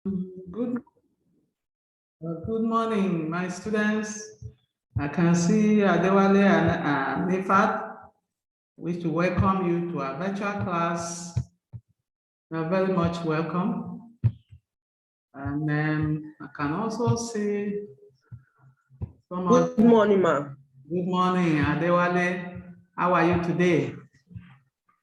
Good, good morning, my students. I can see Adewale and Nifat. Wish to welcome you to our virtual class. You are very much welcome. And I can also see someone. Good morning, ma'am. Good morning, Adewale. How are you today?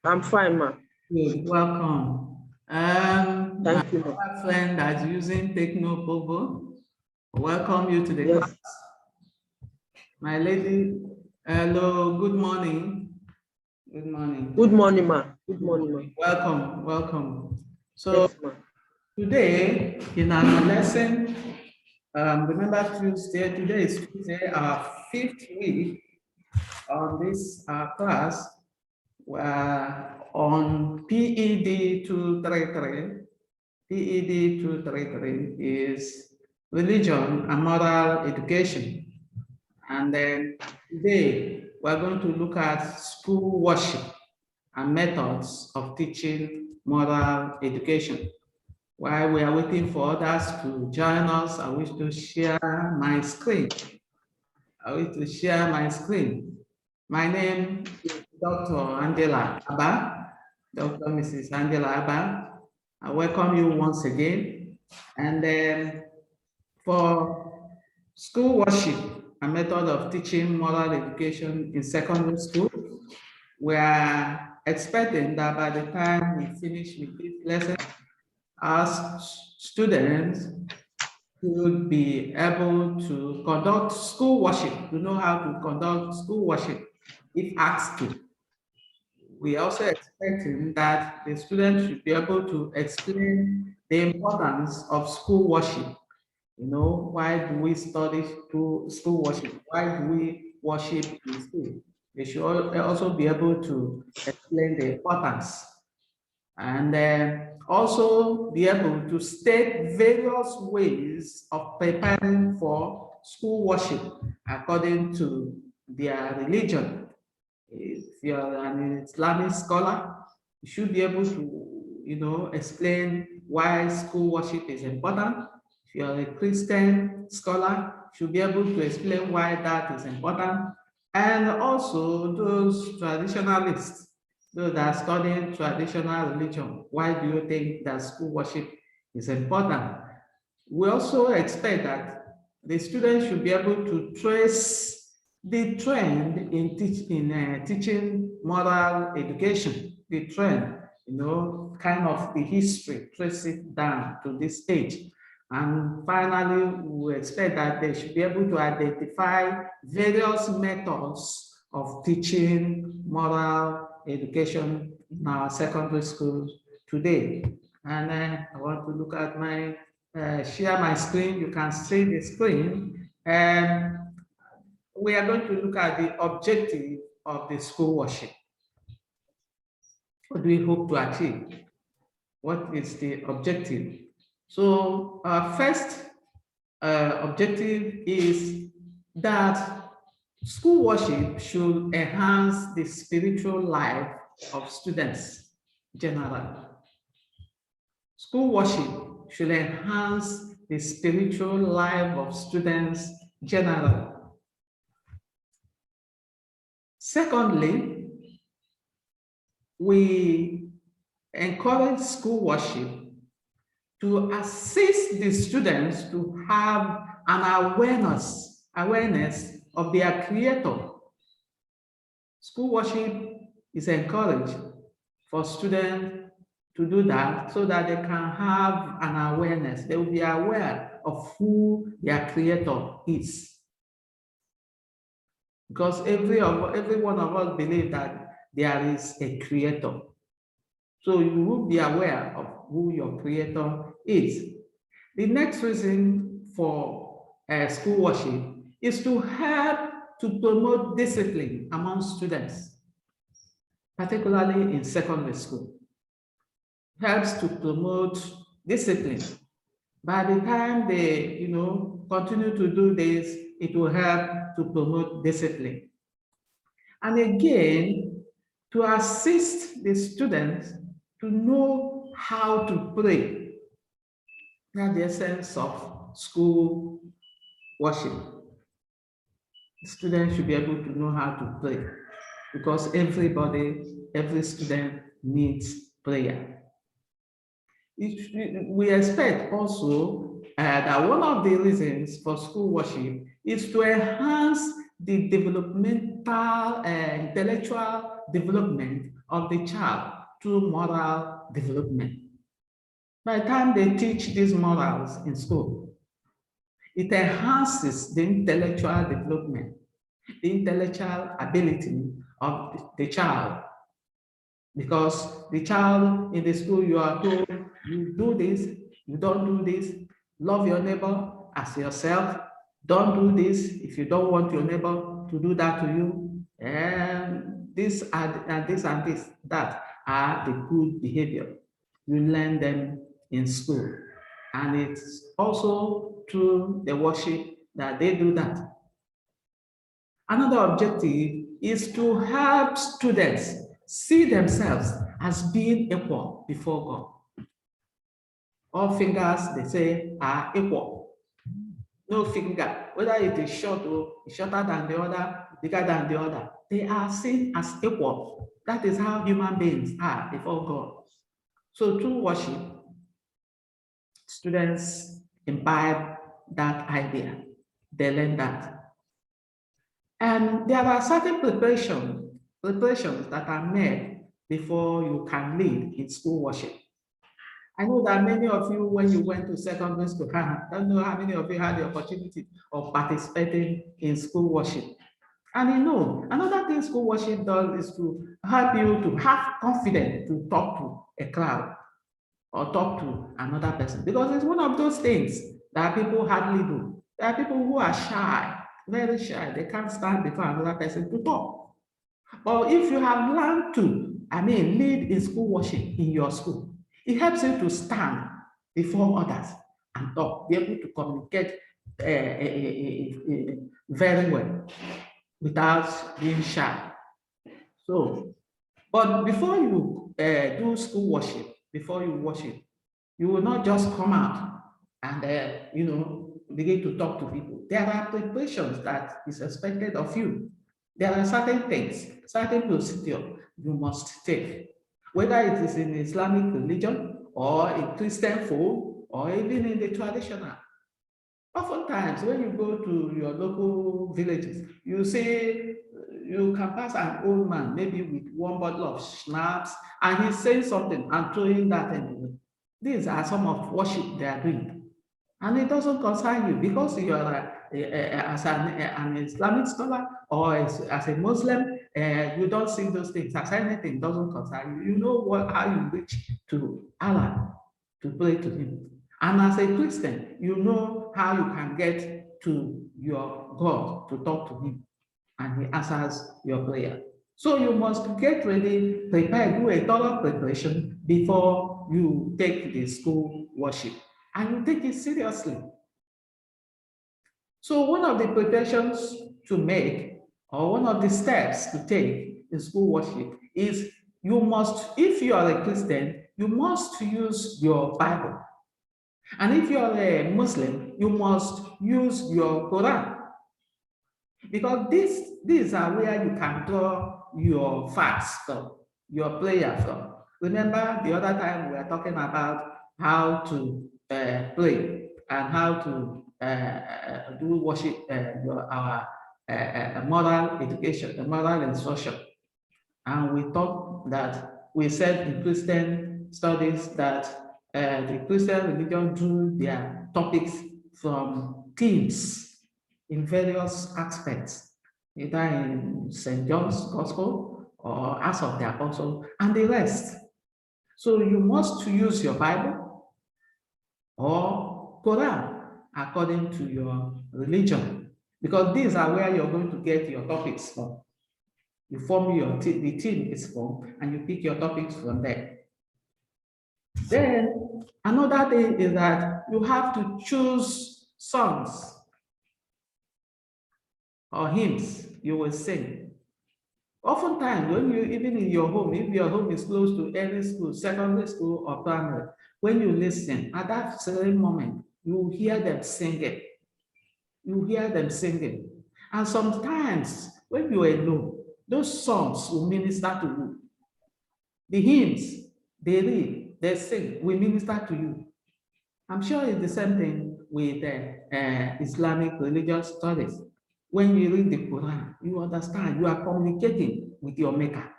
I'm fine, ma'am. Good, welcome. Thank you, ma'am. My friend that's using Techno Pogo, welcome you to the class. My lady, hello, good morning. Good morning. Good morning, ma'am. Good morning, ma'am. Welcome, welcome. So Yes, today in our lesson, remember Tuesday, today is Tuesday, our 5th week on this class. We're on PED 233. PED 233 is religion and moral education. And then today we're going to look at school worship and methods of teaching moral education. While we are waiting for others to join us, I wish to share my screen. My name is Dr. Angela Abba, Dr. Mrs. Angela Abba. I welcome you once again. And then for school worship, a method of teaching moral education in secondary school, we are expecting that by the time we finish with this lesson, our students should be able to conduct school worship, to know how to conduct school worship if asked to. We also expecting that the students should be able to explain the importance of school worship. You know, why do we study school worship? Why do we worship in school? They should also be able to explain the importance and also be able to state various ways of preparing for school worship according to their religion. If you're an Islamic scholar, you should be able to, explain why school worship is important. If you're a Christian scholar, you should be able to explain why that is important. And also those traditionalists, those that are studying traditional religion, why do you think that school worship is important? We also expect that the students should be able to trace the trend in teaching moral education, the trend, kind of the history, trace it down to this stage. And finally, we expect that they should be able to identify various methods of teaching moral education in our secondary schools today. And I want to look at my, share my screen. You can see the screen. And we are going to look at the objective of the school worship. What do we hope to achieve? What is the objective? So our first objective is that school worship should enhance the spiritual life of students generally. School worship should enhance the spiritual life of students generally. Secondly, we encourage school worship to assist the students to have an awareness of their creator. School worship is encouraged for students to do that so that they can have an awareness. They will be aware of who their creator is. Because every one of us believe that there is a creator. So you will be aware of who your creator is. The next reason for school worship is to help to promote discipline among students, particularly in secondary school. Helps to promote discipline. By the time they, continue to do this, it will help to promote discipline. And again, to assist the students to know how to pray. That's the essence of school worship. Students should be able to know how to pray because every student needs prayer. We expect also that one of the reasons for school worship is to enhance the developmental, intellectual development of the child through moral development. By the time they teach these morals in school, it enhances the intellectual development, the intellectual ability of the child. Because the child in the school, you are told, you do this, you don't do this, love your neighbor as yourself, don't do this if you don't want your neighbor to do that to you, and this and this and this, that are the good behavior. You learn them in school. And it's also through the worship that they do that. Another objective is to help students see themselves as being equal before God. All fingers, they say, are equal. No finger, whether it is short or shorter than the other, bigger than the other, they are seen as equal. That is how human beings are before God. So through worship, students imbibe that idea. They learn that. And there are certain preparations that are made before you can lead in school worship. I know that many of you, when you went to secondary school, I don't know how many of you had the opportunity of participating in school worship. And you know, another thing school worship does is to help you to have confidence to talk to a crowd or talk to another person, because it's one of those things that people hardly do. There are people who are shy, very shy. They can't stand before another person to talk. But if you have learned to, lead in school worship in your school, it helps you to stand before others and talk, be able to communicate very well without being shy. So, but before you do school worship, before you worship, you will not just come out and begin to talk to people. There are preparations that is expected of you. There are certain things, certain procedure you must take, whether it is in Islamic religion or in Christian folk or even in the traditional. Oftentimes, when you go to your local villages, you see, you can pass an old man, maybe with one bottle of schnapps, and he's saying something and throwing that anyway. These are some of worship they are doing. And it doesn't concern you because you are as an Islamic scholar or as a Muslim, you don't see those things as anything, doesn't concern you. You know how you reach to Allah to pray to him. And as a Christian, you know how you can get to your God to talk to him, and he answers your prayer. So you must get ready, prepare, do a thorough preparation before you take the school worship, and you take it seriously. So one of the preparations to make, or one of the steps to take in school worship is you must, if you are a Christian, you must use your Bible. And if you are a Muslim, you must use your Quran. Because these are where you can draw your fast from, your prayer from. Remember the other time we were talking about how to pray and how to do worship, our moral education, the moral instruction. And we thought that we said in Christian studies that the Christian religion drew their topics from themes in various aspects, either in St. John's Gospel or Acts of the Apostle and the rest. So you must use your Bible or Quran according to your religion, because these are where you're going to get your topics from. You form the team is formed, and you pick your topics from there. Then another thing is that you have to choose songs or hymns you will sing. Oftentimes, when you, even in your home, if your home is close to any school, secondary school or primary, When you listen, at that same moment, you hear them singing. You hear them singing. And sometimes when you're alone, those songs will minister to you. The hymns they read, they sing, will minister to you. I'm sure it's the same thing with Islamic religious studies. When you read the Quran, you understand you are communicating with your maker.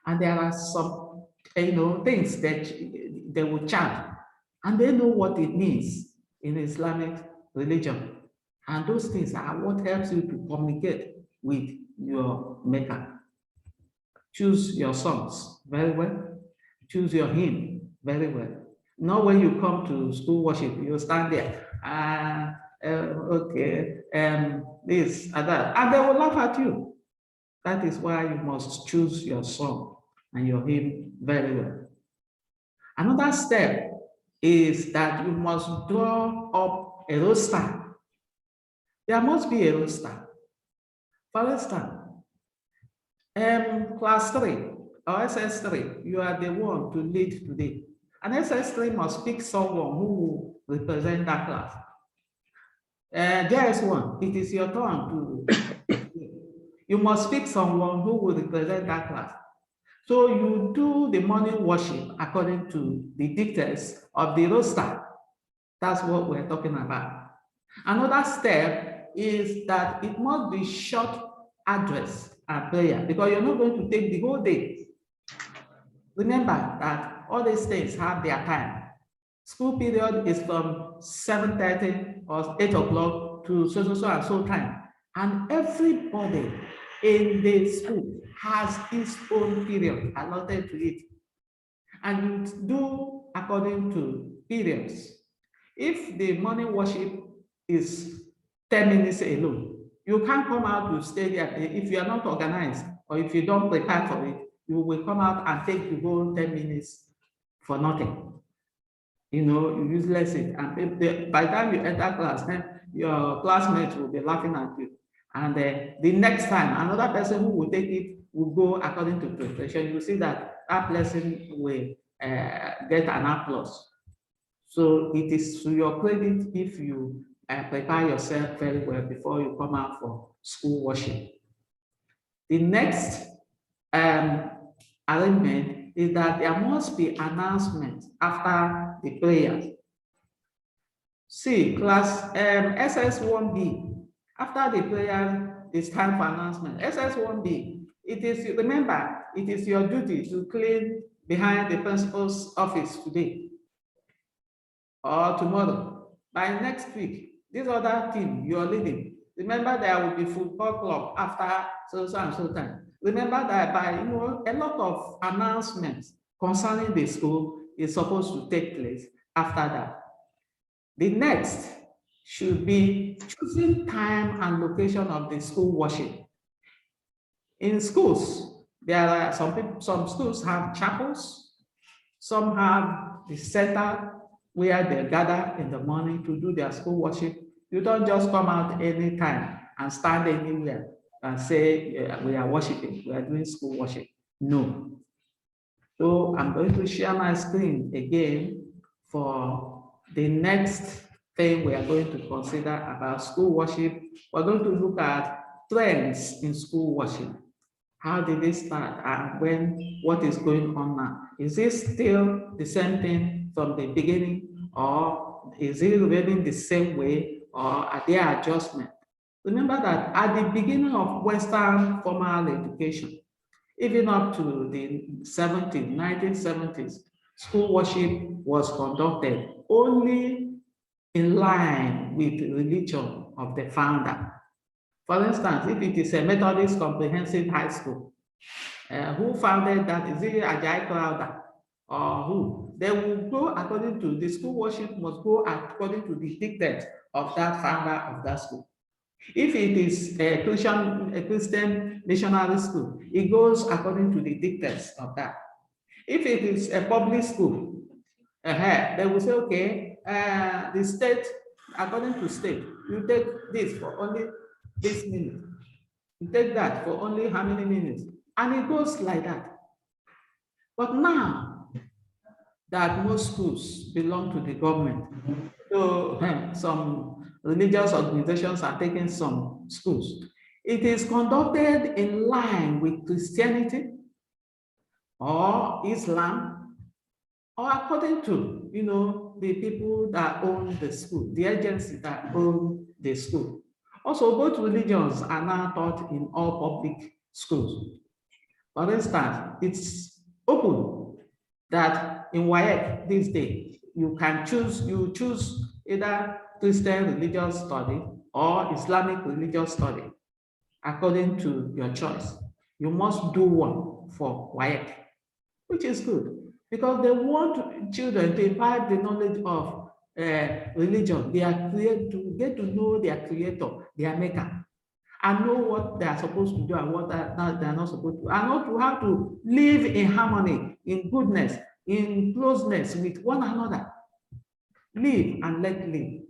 And there are some things that they will chant, and they know what it means in Islamic religion. And those things are what helps you to communicate with your maker. Choose your songs very well. Choose your hymn very well. Not when you come to school worship, you stand there, this and that, and they will laugh at you. That is why you must choose your song and your hymn very well. Another step is that you must draw up a roster. There must be a roster. For instance, class 3 or SS3, you are the one to lead today. And SS3 must pick someone who will represent that class. JS1, it is your turn to, you must pick someone who will represent that class. So you do the morning worship according to the dictates of the roster. That's what we're talking about. Another step is that it must be short address and prayer, because you're not going to take the whole day. Remember that all these things have their time. School period is from 7:30 or 8 o'clock to so and so time. And everybody in the school has its own period allotted to it. And you do according to periods. If the morning worship is 10 minutes alone, you can't come out to stay there. If you are not organized or if you don't prepare for it, you will come out and take the whole 10 minutes for nothing. You useless it. And by the time you enter class, your classmates will be laughing at you. And the next time, another person who will take it will go according to preparation. You see that person will get an applause. So it is to your credit if you prepare yourself very well before you come out for school worship. The next arrangement is that there must be announcements after the prayers. See, class SS1B, after the prayer, it's time for announcement. SS1B, remember, it is your duty to clean behind the principal's office today or tomorrow. By next week, this other team you're leading, remember there will be football club after so and so time. Remember that by a lot of announcements concerning the school is supposed to take place after that. The next should be choosing time and location of the school worship. In schools, there are some schools have chapels, some have the center where they gather in the morning to do their school worship. You don't just come out anytime and stand anywhere and say, we are worshiping, we are doing school worship. No. So I'm going to share my screen again for the next thing we are going to consider about school worship. We're going to look at trends in school worship. How did it start and what is going on now? Is it still the same thing from the beginning, or is it really the same way, or are there adjustments? Remember that at the beginning of Western formal education, even up to the 1970s, school worship was conducted only in line with the religion of the founder. For instance, if it is a Methodist Comprehensive High School, who founded that? Is it Ajayi Crowther or who? They will go according to the school worship must go according to the dictate of that founder of that school. If it is a Christian missionary school, it goes according to the dictates of that. If it is a public school, they will say, okay, the state, according to state, you take this for only this minute. You take that for only how many minutes? And it goes like that. But now, that most schools belong to the government. So some religious organizations are taking some schools. It is conducted in line with Christianity or Islam, or according to, the people that own the school, the agency that own the school. Also, both religions are now taught in all public schools. For instance, it's open that in WAEC these days, you choose either Christian religious study or Islamic religious study according to your choice. You must do one for WAEC, which is good because they want children to imbibe the knowledge of religion. They are to get to know their creator, their maker, and know what they are supposed to do and what they are not supposed to, and not to have to live in harmony, in goodness, in closeness with one another. Live and let live.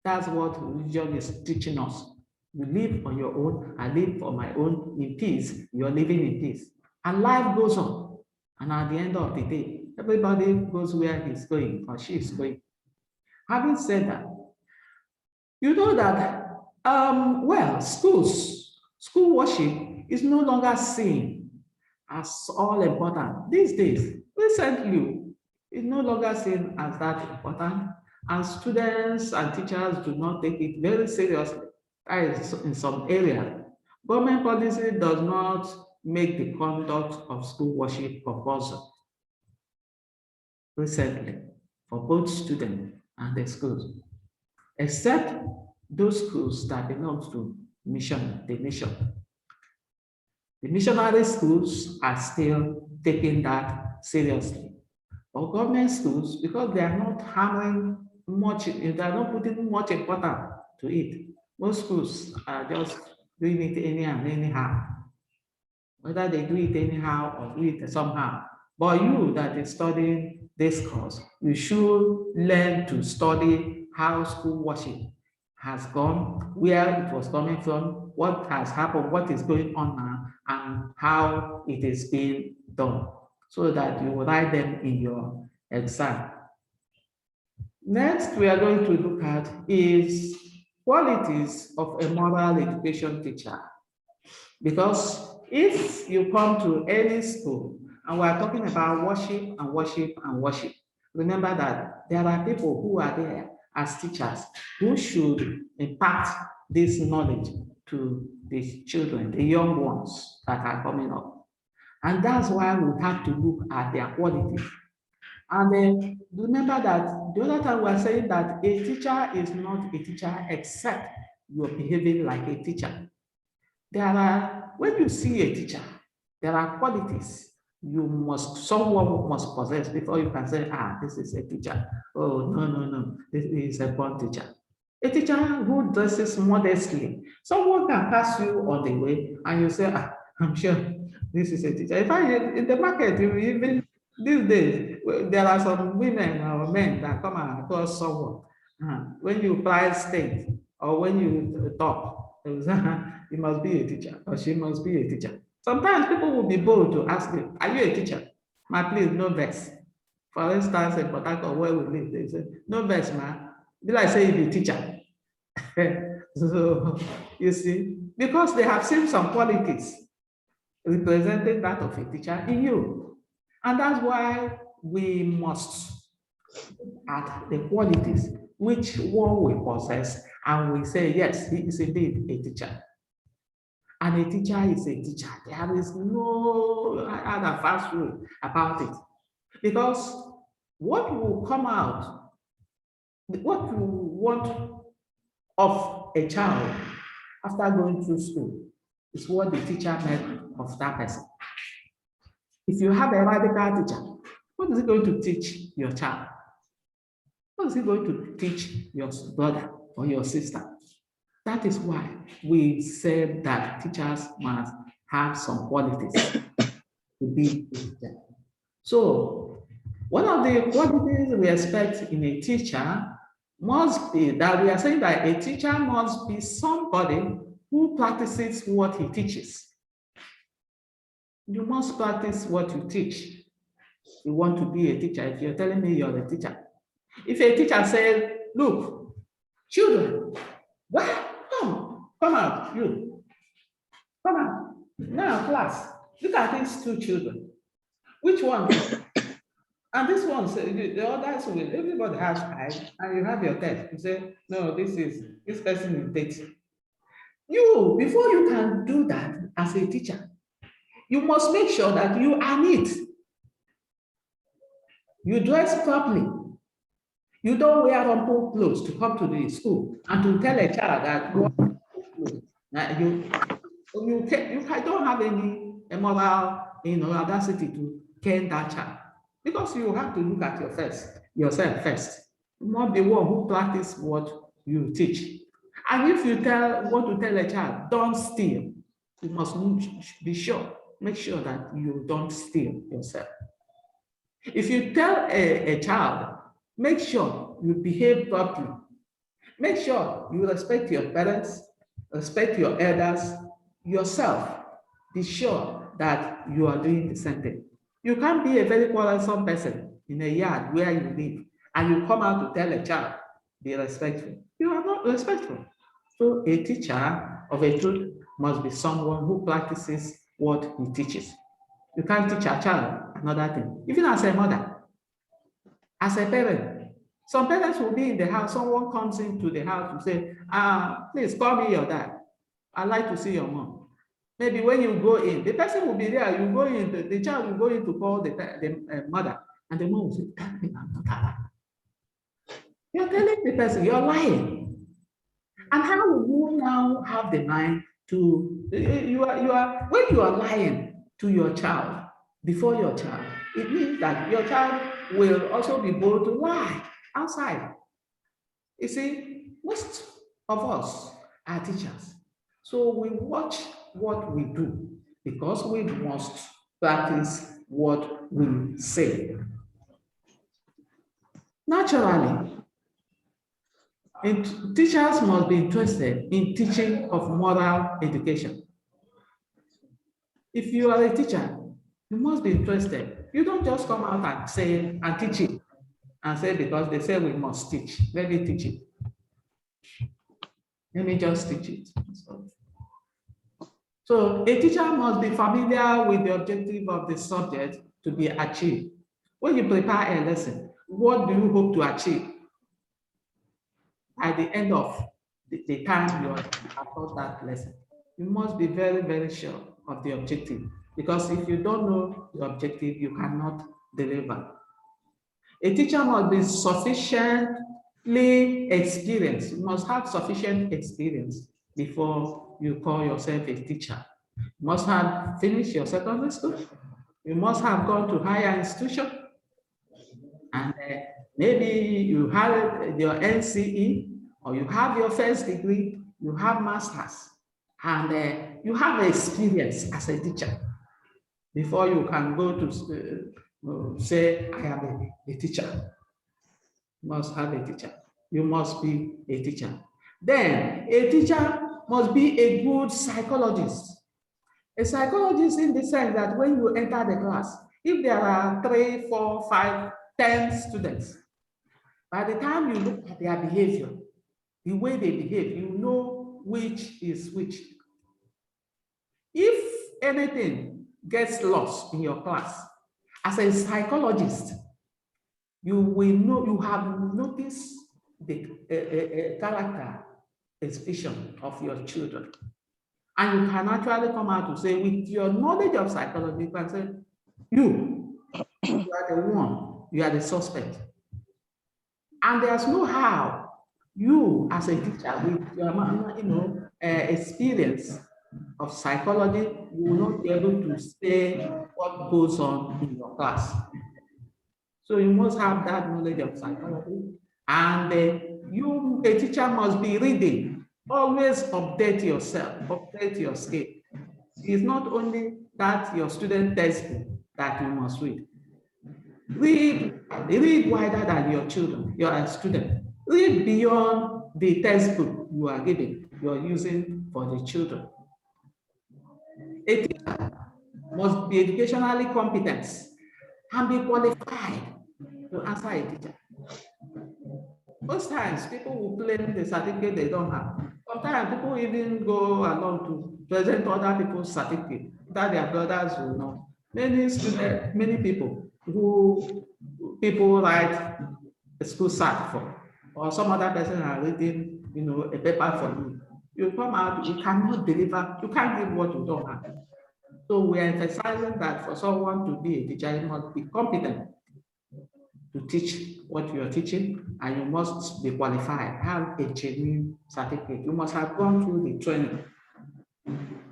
That's what religion is teaching us. You live on your own, I live for my own in peace. You're living in peace. And life goes on. And at the end of the day, everybody goes where he's going or she is going. Having said that, you know that, school worship is no longer seen as all important. These days, recently, it's no longer seen as that important, and students and teachers do not take it very seriously. In some areas, government policy does not make the conduct of school worship compulsory recently for both students and the schools, except those schools that belong to the mission. The missionary schools are still taking that seriously. But government schools, because they are not hammering much, they are not putting much importance to it. Most schools are just doing it anyhow. Whether they do it anyhow or do it somehow. But you that is studying this course, you should learn to study how school worship has gone, where it was coming from, what has happened, what is going on now, and how it is being done, so that you will write them in your exam. Next, we are going to look at is qualities of a moral education teacher. Because if you come to any school and we are talking about worship and worship and worship, remember that there are people who are there as teachers who should impart this knowledge to the children, the young ones that are coming up. And that's why we have to look at their quality. And then remember that the other time we are saying that a teacher is not a teacher except you are behaving like a teacher. When you see a teacher, there are qualities someone must possess before you can say, this is a teacher. Oh, no, this is a born teacher. A teacher who dresses modestly. Someone can pass you on the way and you say, I'm sure this is a teacher. In fact, in the market, even these days, there are some women or men that come across someone. When you price things or when you talk, he must be a teacher or she must be a teacher. Sometimes people will be bold to ask you, are you a teacher? Ma, please, no vex. For instance, in Port Harcourt, where we live, they say, no vex, ma. Be like say you be teacher. So, you see, because they have seen some qualities representing that of a teacher in you. And that's why we must look at the qualities which one will possess, and we say, yes, he is indeed a teacher. And a teacher is a teacher. There is no other fast rule about it. Because what will come out, what you want of a child after going through school is what the teacher made of that person. If you have a radical teacher, what is he going to teach your child? What is he going to teach your brother or your sister? That is why we said that teachers must have some qualities to be a teacher. So one of the qualities we expect in a teacher must be that we are saying that a teacher must be somebody who practices what he teaches. You must practice what you teach. you want to be a teacher, if you're telling me you're a teacher. If a teacher says, look, children, what? Come out, you. Come out. Now, class, look at these two children. Which one? And this one, the others will, everybody has eyes, and you have your test. You say, no, this person is dating. You, before you can do that as a teacher, you must make sure that you are neat. You dress properly. You don't wear rumpled clothes to come to the school and to tell a child that you don't have any moral, audacity to cane that child, because you have to look at yourself first. You must be one who practice what you teach. And if you want to tell a child, don't steal, you must be sure, make sure that you don't steal yourself. If you tell a child, make sure you behave properly. Make sure you respect your parents, respect your elders, yourself. Be sure that you are doing the same thing. You can't be a very quarrelsome person in a yard where you live, and you come out to tell a child, be respectful. You are not respectful. So a teacher of a truth must be someone who practices what he teaches. You can't teach a child another thing, even as a mother, as a parent. Some parents will be in the house, someone comes into the house to say, please call me your dad. I'd like to see your mom. Maybe when you go in, the person will be there, you go in, the child will go in to call the mother, and the mom will say, I'm not alive. You're telling the person, you're lying. And how will you now have the mind to, when you are lying to your child, before your child, it means that your child will also be bold to lie outside. You see, most of us are teachers. So we watch what we do because we must practice what we say. Naturally, teachers must be interested in teaching of moral education. If you are a teacher, you must be interested. You don't just come out and say and teach it and say because they say we must teach. Let me teach it. Let me just teach it. So a teacher must be familiar with the objective of the subject to be achieved. When you prepare a lesson, what do you hope to achieve at the end of the time you have taught that lesson? You must be very, very sure of the objective, because if you don't know the objective, you cannot deliver. A teacher must be sufficiently experienced. You must have sufficient experience before you call yourself a teacher. You must have finished your secondary school. You must have gone to higher institution. And maybe you have your NCE, or you have your first degree, you have master's, and you have experience as a teacher before you can go to say, I am a teacher. You must have a teacher. You must be a teacher. Then a teacher must be a good psychologist. A psychologist in the sense that when you enter the class, if there are 3, 4, 5, 10 students, by the time you look at their behavior, the way they behave, you know which is which. If anything gets lost in your class, as a psychologist, you will know, you have noticed the character expression of your children. And you can actually come out to say, with your knowledge of psychology, you can say, you are the one, you are the suspect. And there's no how you, as a teacher, with your experience of psychology, you will not be able to say what goes on in your class. So you must have that knowledge of psychology. And a teacher must be reading. Always update yourself, update your skill. It's not only that your student textbook that you must read. Read wider than your children, your student. Read beyond the textbook you are giving, you are using for the children. A teacher must be educationally competent. and be qualified to answer a teacher. Most times, people will claim the certificate they don't have. Sometimes people even go along to present other people's certificate that their brothers will know. Many students, many people who people write a school cert for, or some other person are reading, a paper for you. You come out, you cannot deliver, you can't give what you don't have. So we are emphasizing that for someone to be a teacher, you must be competent to teach what you are teaching, and you must be qualified, have a genuine certificate. You must have gone through the training.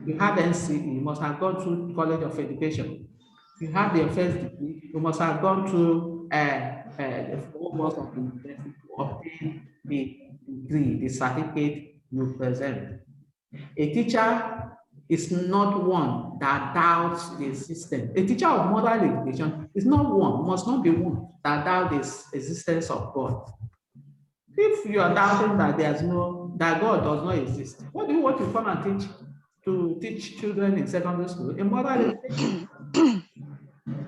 You have NCE, you must have gone through College of Education. If you have your first degree, you must have gone through the 4 months of university to obtain the degree, the certificate you present. A teacher is not one that doubts the system. A teacher of moral education is not one, must not be one that doubts the existence of God. If you are doubting that that God does not exist, what do you want to come and teach children in secondary school? In moral education,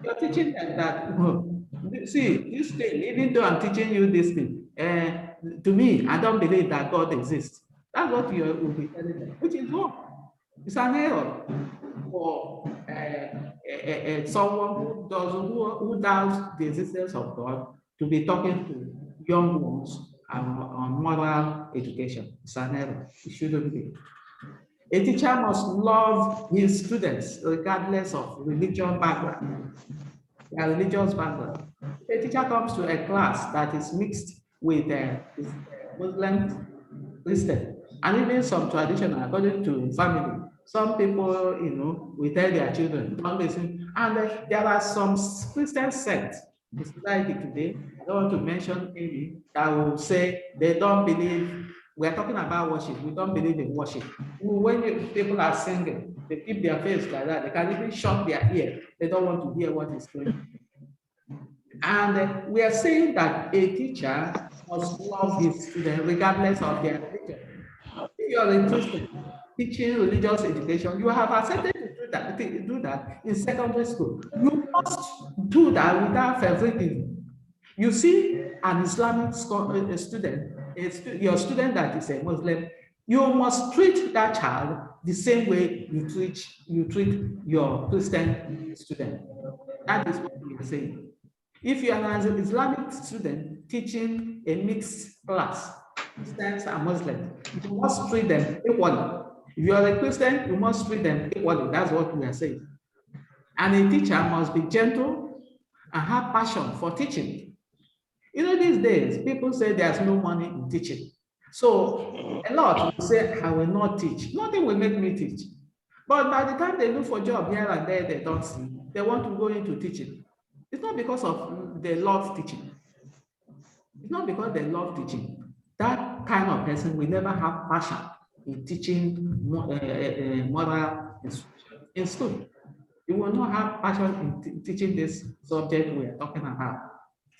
you're teaching them that, see, this thing, even though I'm teaching you this thing, to me, I don't believe that God exists. That's what you will be telling them, which is wrong. It's an error for someone who doubts the existence of God to be talking to young ones on moral education. It's an error. It shouldn't be. A teacher must love his students regardless of religion background, their religious background. A teacher comes to a class that is mixed with Muslim, Christian, and even some traditional, according to family. Some people, will tell their children, don't listen. And there are some Christian sects in society today, I don't want to mention any, that will say they don't believe, we're talking about worship, we don't believe in worship. When people are singing, they keep their face like that, they can even shut their ear. They don't want to hear what is going on. And we are saying that a teacher must love his students regardless of their religion. If you are a Christian teaching religious education, you have accepted to do that in secondary school. You must do that without favoritism. You see an Islamic student, your student that is a Muslim, you must treat that child the same way you treat your Christian student. That is what we are saying. If you are an Islamic student teaching a mixed class, Christians and Muslims, you must treat them equally. If you are a Christian, you must treat them equally. That's what we are saying. And a teacher must be gentle and have passion for teaching. These days, people say there's no money in teaching. So a lot will say, I will not teach. Nothing will make me teach. But by the time they look for a job here and there, they don't see. They want to go into teaching. It's not because of they love teaching. It's not because they love teaching. That kind of person will never have passion in teaching moral instruction in school. You will not have passion in teaching this subject we are talking about.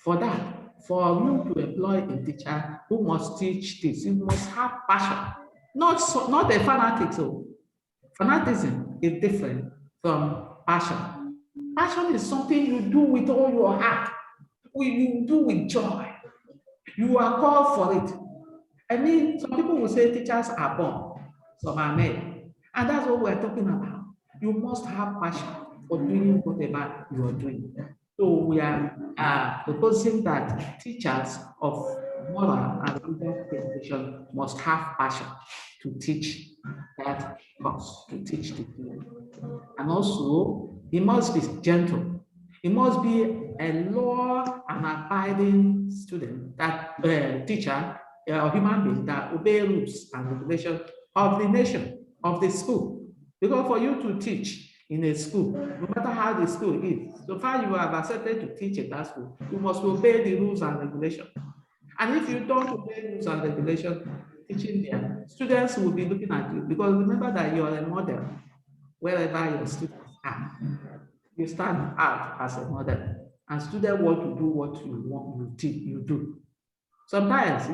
For that, for you to employ a teacher who must teach this, you must have passion. Not a fanatic. So fanaticism is different from passion. Passion is something you do with all your heart. You do with joy. You are called for it. I mean, some people will say teachers are born, some are made. And that's what we're talking about. You must have passion for doing whatever you are doing. So we are proposing that teachers of moral and religious education must have passion to teach that course, to teach the field. And also, he must be gentle. He must be a law and abiding student, that teacher, or human being that obey rules and regulations of the nation, of the school. Because for you to teach in a school, no matter how the school is, so far you have accepted to teach at that school, you must obey the rules and regulations. And if you don't obey rules and regulations, teaching there, students will be looking at you, because remember that you are a model wherever your students are. You stand out as a model, and students want to do what you want you do. Sometimes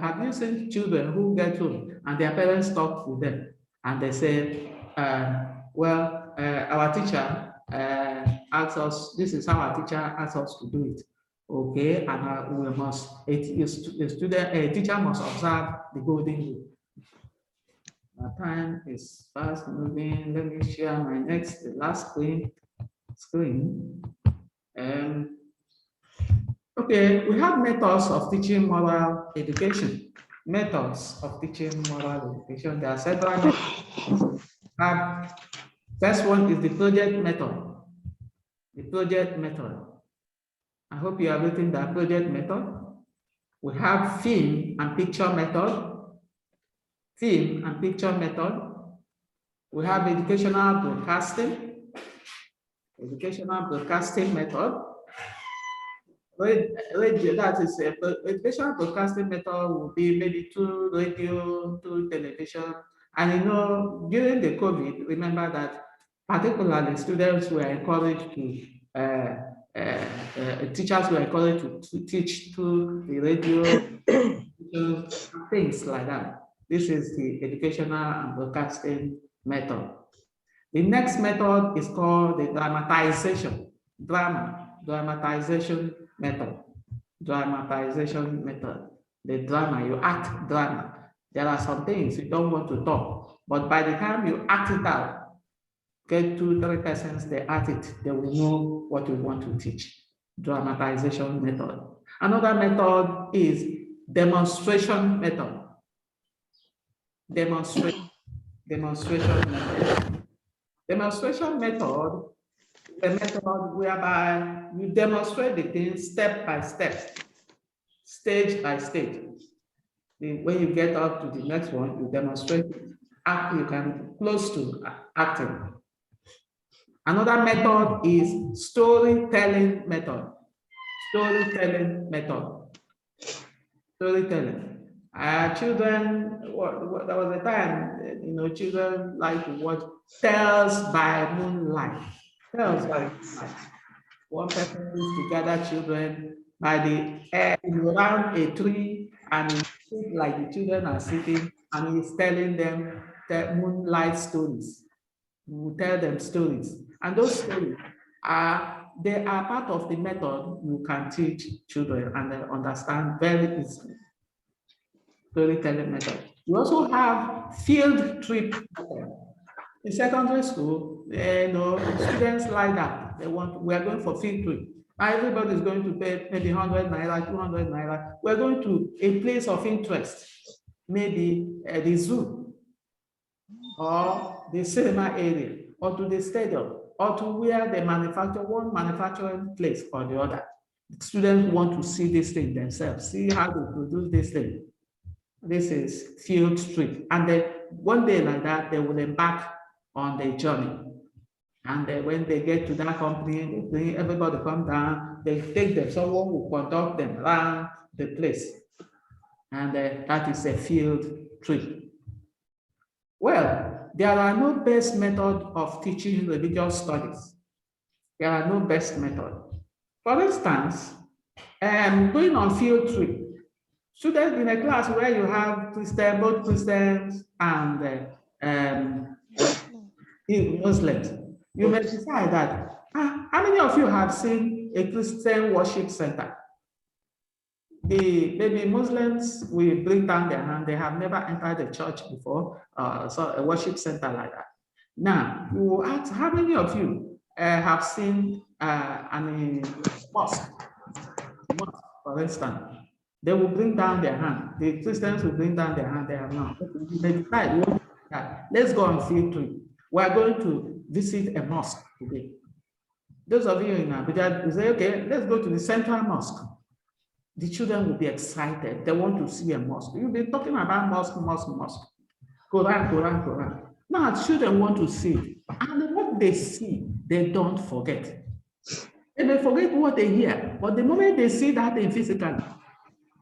have you seen children who get home and their parents talk with them and they say, our teacher asks us, this is how our teacher asks us to do it. Okay, and we must, a teacher must observe the golden rule. My time is fast moving. Let me share my the last screen. Okay, we have methods of teaching moral education. Methods of teaching moral education. There are several methods. First one is the project method. The project method. I hope you have written that project method. We have film and picture method. Film and picture method. We have educational broadcasting. Educational broadcasting method. That is educational broadcasting method will be maybe through radio, through television. And you know, during the COVID, remember that particularly students were encouraged to, teachers were encouraged to teach through the radio, things like that. This is the educational and broadcasting method. The next method is called the dramatization. Dramatization method. Dramatization method. The drama, you act drama. There are some things you don't want to talk, but by the time you act it out, get 2-3 persons, they act it, they will know what you want to teach. Dramatization method. Another method is demonstration method. Demonstration method. Demonstration method is a method whereby you demonstrate the thing step by step, stage by stage. When you get up to the next one, you demonstrate it. You can close to acting. Another method is storytelling method. Storytelling method. Storytelling. Children, there was a time, you know, children like to watch Tales by Moonlight. Tales by Moonlight. One person used to gather children by the around a tree, and he sit like the children are sitting, and he's telling them the moonlight stories. He will tell them stories, and those stories they are part of the method you can teach children, and they understand very easily. Storytelling method. We also have field trip method. In secondary school, you know, students like that. We are going for field trip. Everybody is going to pay maybe 100 naira, 200 naira. We're going to a place of interest, maybe the zoo, or the cinema area, or to the stadium, or to where they manufacture one manufacturing place or the other. Students want to see this thing themselves, see how they produce this thing. This is field trip. And then one day like that, they will embark on the journey. And when they get to that company, they bring everybody come down, they take them, someone will conduct them around the place. And that is a field trip. Well, there are no best method of teaching religious studies. There are no best method. For instance, going on field trip, students in a class where you have both Christians and Muslims, you may decide that, how many of you have seen a Christian worship center? Maybe Muslims will bring down their hand. They have never entered a church before, so a worship center like that. Now, you will ask, how many of you have seen a mosque, for instance? They will bring down their hand. The Christians will bring down their hand. They have not. They decide, let's go on field trip. We are going to visit a mosque today. Those of you in Abuja, you say, okay, let's go to the central mosque. The children will be excited. They want to see a mosque. You'll be talking about mosque. Quran. Now, children want to see. And what they see, they don't forget. They may forget what they hear, but the moment they see that thing physically,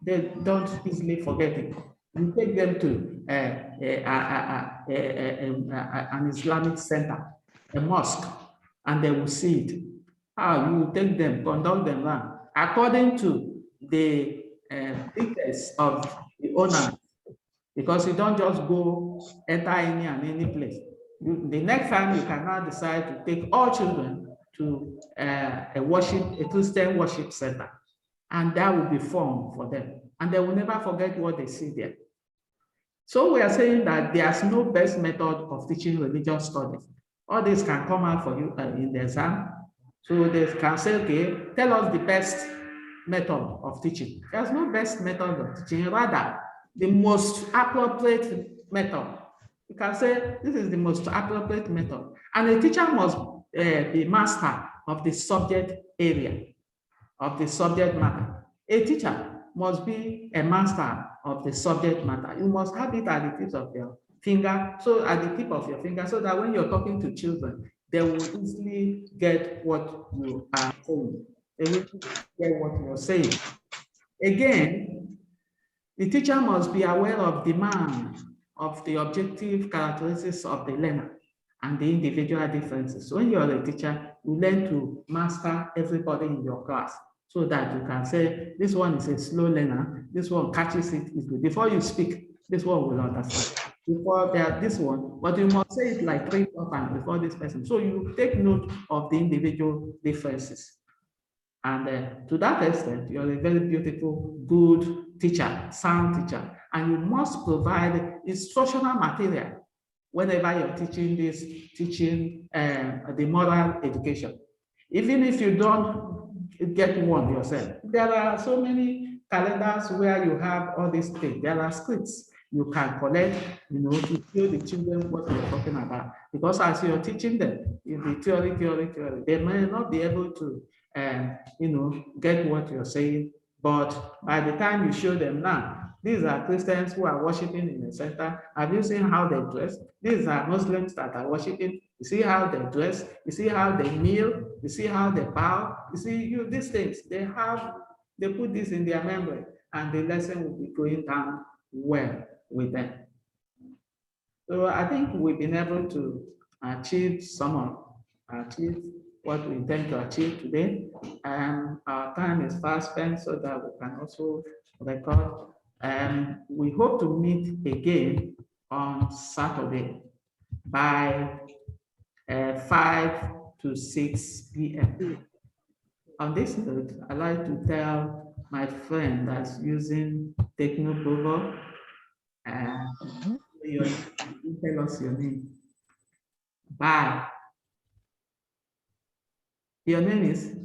they don't easily forget it. You take them to an Islamic center, a mosque, and they will see it. How you take them, conduct them around, according to the details of the owner, because you don't just go enter any place. The next time you can now decide to take all children to a Christian worship center, and that will be fun for them, and they will never forget what they see there. So we are saying that there's no best method of teaching religious studies. All this can come out for you in the exam. So they can say, okay, tell us the best method of teaching. There's no best method of teaching, rather the most appropriate method. You can say this is the most appropriate method. And a teacher must be master of the subject area, of the subject matter. A teacher must be a master of the subject matter. You must have it at the tip of your finger, so at the tip of your finger, so that when you're talking to children, they will easily get what you are saying. They will get what you're saying. Again, the teacher must be aware of demand of the objective characteristics of the learner and the individual differences. So when you're a teacher, you learn to master everybody in your class, so that you can say, this one is a slow learner, this one catches it easily. Before you speak, this one will understand. Before that, this one, but you must say it like 3 times before this person. So you take note of the individual differences. And to that extent, you're a very beautiful, good teacher, sound teacher. And you must provide instructional material whenever you're teaching the moral education. Even if you don't get one yourself, there are so many calendars where you have all these things. There are scripts you can collect, to show the children what you're talking about. Because as you're teaching them, in the theory, they may not be able to, get what you're saying. But by the time you show them now, these are Christians who are worshiping in the center. Have you seen how they dress? These are Muslims that are worshiping. You see how they dress. You see how they kneel. You see how they bow. You see these things. They put this in their memory, and the lesson will be going down well with them. So I think we've been able to achieve what we intend to achieve today. And our time is fast spent, so that we can also record. And we hope to meet again on Saturday by 5 to 6 p.m. On this note, I'd like to tell my friend that's using Technoprovo, tell us your name. Bye. Your name is?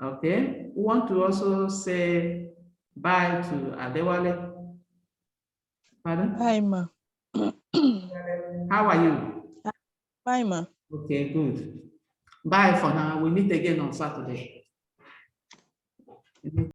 Okay. We want to also say bye to Adewale. Pardon? Hi, ma. How are you? Bye, ma. Okay, good. Bye for now. We meet again on Saturday.